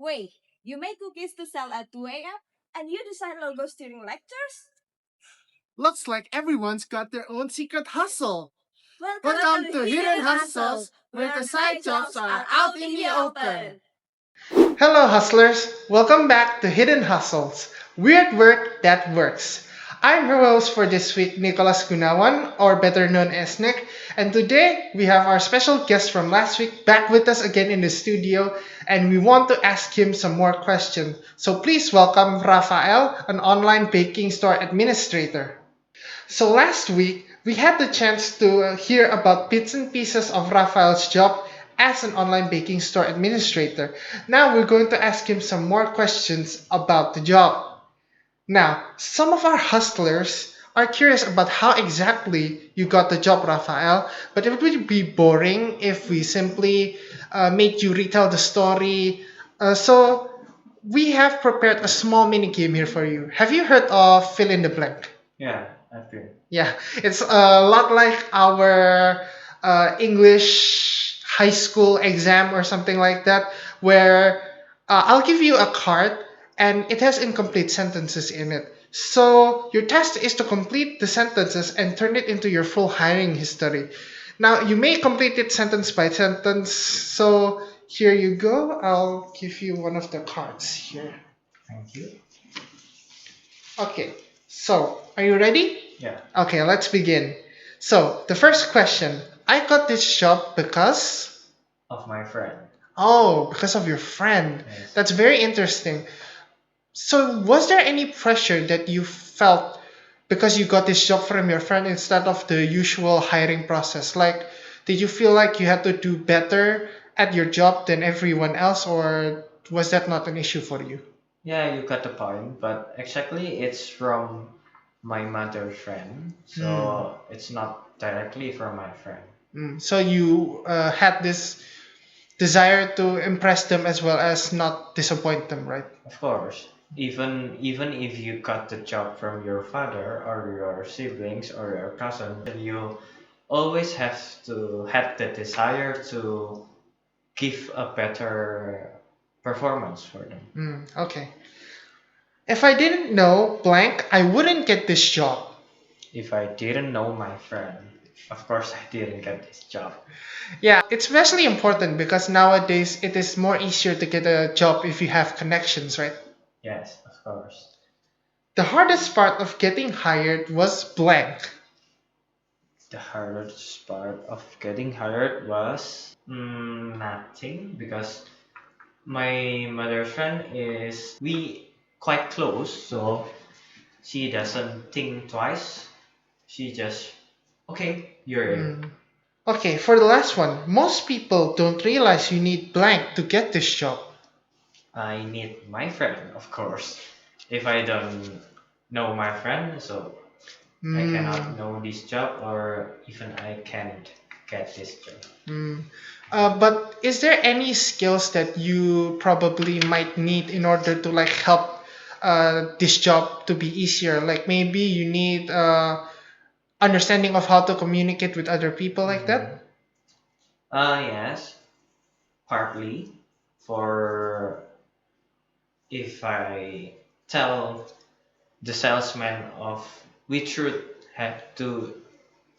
Wait, you make cookies to sell at 2 a.m. and you design logos during lectures? Looks like everyone's got their own secret hustle. Welcome Welcome to to Hidden Hidden Hustles, Hustles, where where our the side side jobs jobs are are out out in in the the open. open. Hello, hustlers. Welcome back to Hidden Hustles, weird work that works. I'm your host for this week, Nicholas Gunawan, or better known as Nick, and today we have our special guest from last week back with us again in the studio, and we want to ask him some more questions. So please welcome Rafael, an online baking store administrator. So last week, we had the chance to hear about bits and pieces of Rafael's job as an online baking store administrator. Now we're going to ask him some more questions about the job. Now, some of our hustlers are curious about how exactly you got the job, Rafael, but it would be boring if we simply made you retell the story. So we have prepared a small mini game here for you. Have you heard of fill in the blank? Yeah, I feel. Yeah, it's a lot like our English high school exam or something like that, where I'll give you a card and it has incomplete sentences in it. So your task is to complete the sentences and turn it into your full hiring history. Now you may complete it sentence by sentence. So here you go. I'll give you one of the cards here. Thank you. Okay, so are you ready? Yeah, Okay, let's begin. So, the first question, I got this job because. of my friend. Oh, because of your friend. Yes. That's very interesting. So, was there any pressure that you felt because you got this job from your friend instead of the usual hiring process? Like, did you feel like you had to do better at your job than everyone else, or was that not an issue for you? Yeah, you got the point, but exactly it's from my mother's friend, Hmm. so it's not directly from my friend. So you had this desire to impress them as well as not disappoint them, right? Of course, even if you got the job from your father or your siblings or your cousin, you always have to have the desire to give a better performance for them. Okay. If I didn't know blank, I wouldn't get this job. If I didn't know my friend, of course I didn't get this job. Yeah, it's especially important because nowadays it is more easier to get a job if you have connections, right? Yes, of course. The hardest part of getting hired was blank. The hardest part of getting hired was nothing because my mother friend is we quite close, so she doesn't think twice. She just okay, you're in. Hmm. Okay, for the last one, most people don't realize you need blank to get this job. I need my friend, of course. If I don't know my friend, so I Hmm. cannot know this job or even I can't get this job. Hmm. But is there any skills that you probably might need in order to like help this job to be easier? Like maybe you need understanding of how to communicate with other people like Mhm. that. Yes, partly for if I tell the salesman of which route have to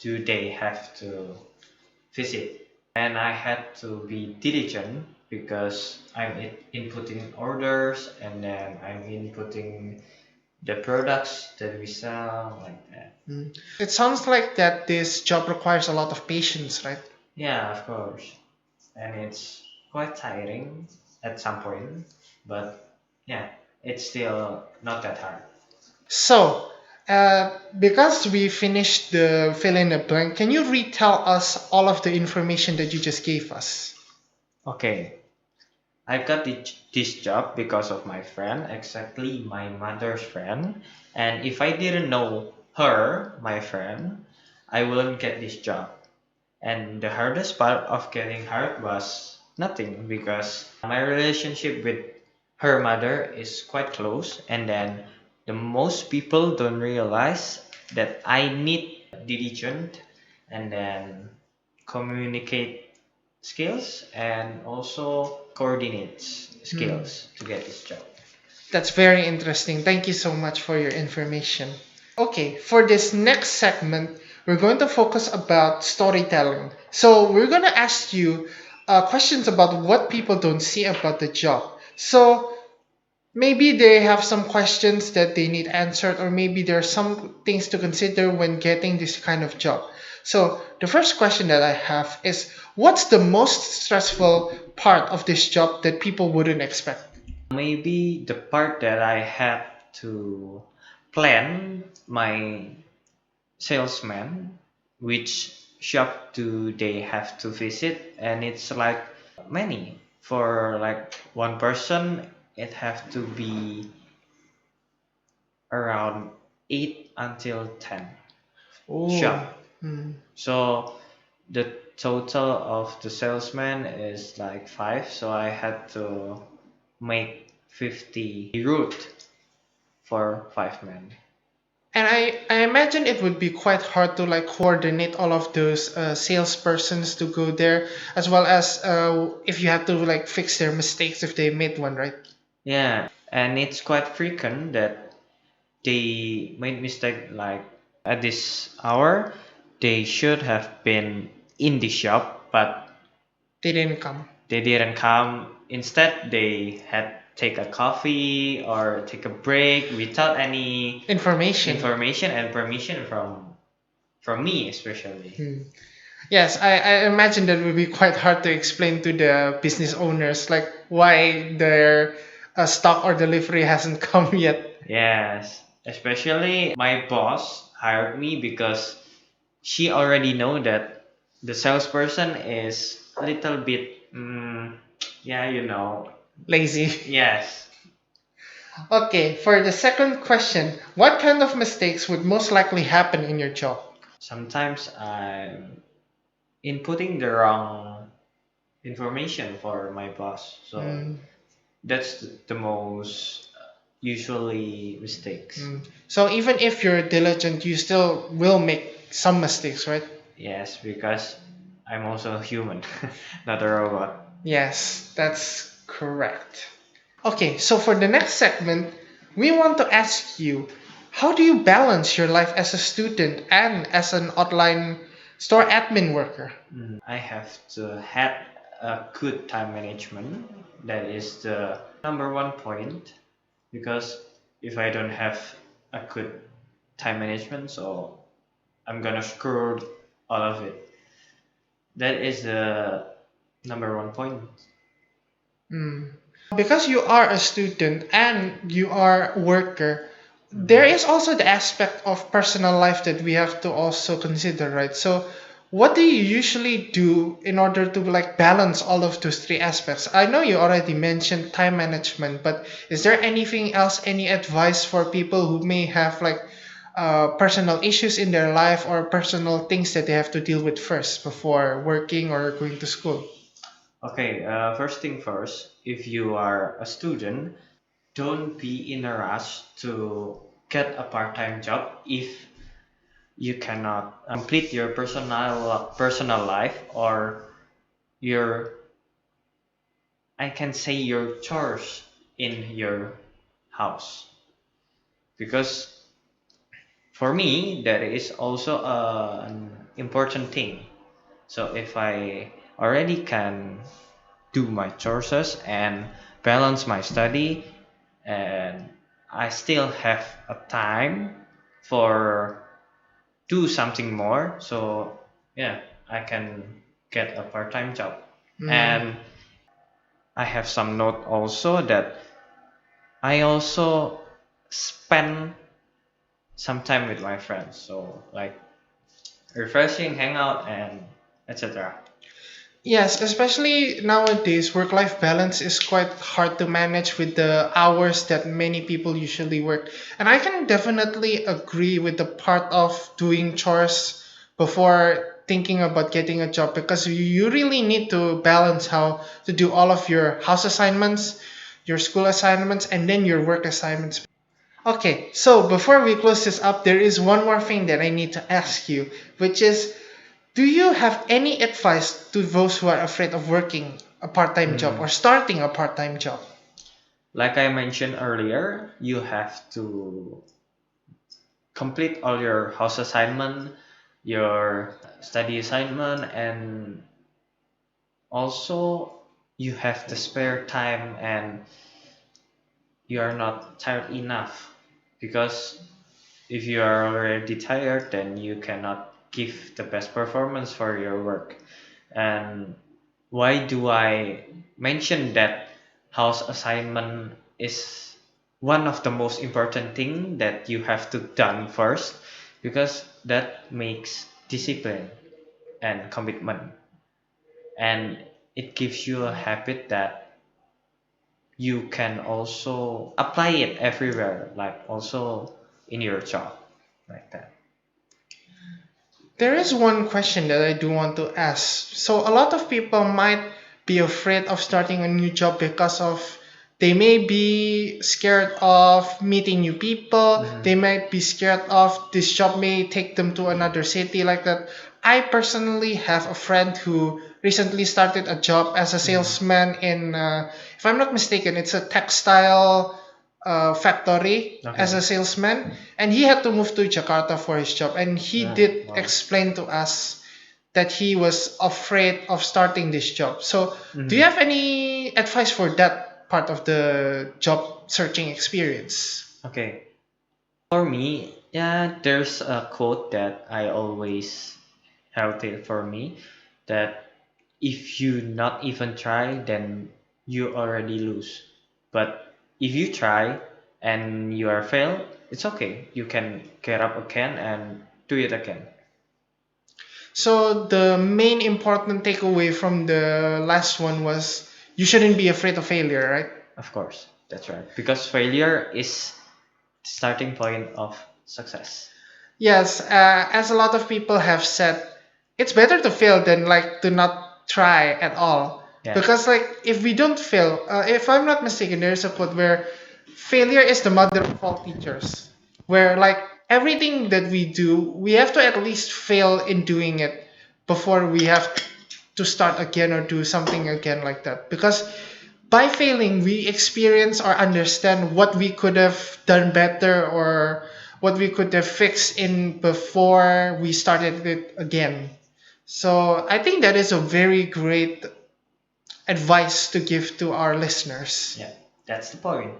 do they have to visit, and I had to be diligent because I'm inputting orders and then I'm inputting the products that we sell like that. Hmm. It sounds like that this job requires a lot of patience, right? Yeah, of course, and it's quite tiring at some point, but yeah, it's still not that hard. So, because we finished the fill in the blank, can you retell us all of the information that you just gave us? Okay, I got this job because of my friend, exactly my mother's friend. And if I didn't know her, my friend, I wouldn't get this job. And the hardest part of getting hired was nothing because my relationship with her mother is quite close. And then the most people don't realize that I need diligent and then communicate skills and also coordinates skills to get this job. That's very interesting. Thank you so much for your information. Okay, for this next segment, we're going to focus about storytelling. So we're going to ask you questions about what people don't see about the job. So maybe they have some questions that they need answered, or maybe there are some things to consider when getting this kind of job. So the first question that I have is, what's the most stressful part of this job that people wouldn't expect? Maybe the part that I had to plan my salesman, which shop do they have to visit, and it's like many. For like one person, it have to be around 8 until 10 Oh, shop. hmm. So the total of the salesman is like 5, so I had to make 50 route for 5 men. And I imagine it would be quite hard to like coordinate all of those salespersons to go there, as well as if you have to like fix their mistakes if they made one, right? Yeah, and it's quite frequent that they made mistake like at this hour they should have been in the shop, but They didn't come. they didn't come. Instead, they had take a coffee or take a break without any Information. information and permission from me especially. Hmm. Yes, I imagine that would be quite hard to explain to the business owners, like why their stock or delivery hasn't come yet. Yes, especially my boss hired me because she already know that the salesperson is a little bit yeah, you know. Lazy. Yes. Okay, for the second question, what kind of mistakes would most likely happen in your job? Sometimes I'm inputting the wrong information for my boss. So Hmm. that's the most usually mistakes. Mm. So even if you're diligent, you still will make some mistakes, right? Yes, because I'm also a human, not a robot. Yes, that's correct. Okay, so for the next segment, we want to ask you, how do you balance your life as a student and as an online store admin worker? I have to have a good time management. That is the number one point because if I don't have a good time management, so I'm gonna screw all of it. That is the number one point. Mm. Because you are a student and you are a worker, there is also the aspect of personal life that we have to also consider, right? So what do you usually do in order to like balance all of those three aspects? I know you already mentioned time management, but is there anything else, any advice for people who may have like personal issues in their life or personal things that they have to deal with first before working or going to school? Okay, first thing first, if you are a student, don't be in a rush to get a part-time job if you cannot complete your personal life or your I can say your chores in your house because for me that is also an important thing. So if I already can do my chores and balance my study and I still have a time for do something more, so yeah, I can get a part-time job. Mm. And I have some note also that I also spend some time with my friends, so like refreshing hangout and etc. Yes, especially nowadays, work-life balance is quite hard to manage with the hours that many people usually work. And I can definitely agree with the part of doing chores before thinking about getting a job because you really need to balance how to do all of your house assignments, your school assignments, and then your work assignments. Okay, so before we close this up, there is one more thing that I need to ask you, which is, do you have any advice to those who are afraid of working a part-time job Mm. or starting a part-time job? Like I mentioned earlier, you have to complete all your house assignment, your study assignment, and also you have the spare time and you are not tired enough because if you are already tired, then you cannot give the best performance for your work. And why do I mention that house assignment is one of the most important thing that you have to done first? Because that makes discipline and commitment, and it gives you a habit that you can also apply it everywhere, like also in your job, like that. There is one question that I do want to ask. So a lot of people might be afraid of starting a new job because of they may be scared of meeting new people. They might be scared of this job may take them to another city like that. I personally have a friend who recently started a job as a salesman in, if I'm not mistaken, it's a textile factory as a Okay. salesman, and he had to move to Jakarta for his job. And he Yeah, did wow. explain to us that he was afraid of starting this job. So, do you Mhm. have any advice for that part of the job searching experience? Okay. For me, yeah, there's a quote that I always held it for me that if you not even try, then you already lose. But if you try and you are failed, it's okay. You can get up again and do it again. So, the main important takeaway from the last one was you shouldn't be afraid of failure, right? Of course, that's right. Because failure is the starting point of success. Yes, as a lot of people have said, it's better to fail than like to not try at all. Yeah. Because like if we don't fail, if I'm not mistaken, there's a quote where failure is the mother of all teachers. Where like everything that we do, we have to at least fail in doing it before we have to start again or do something again like that. Because by failing, we experience or understand what we could have done better or what we could have fixed in before we started it again. So I think that is a very great advice to give to our listeners. Yeah, that's the point.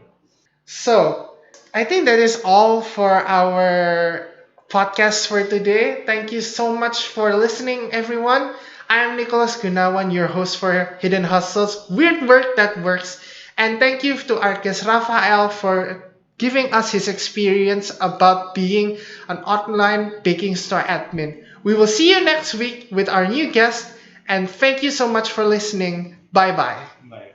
So I think that is all for our podcast for today. Thank you so much for listening, everyone. I am Nicholas Gunawan, your host for Hidden Hustles, Weird Work That Works. And thank you to our guest Rafael for giving us his experience about being an online baking store admin. We will see you next week with our new guest. And thank you so much for listening. Bye bye. Bye.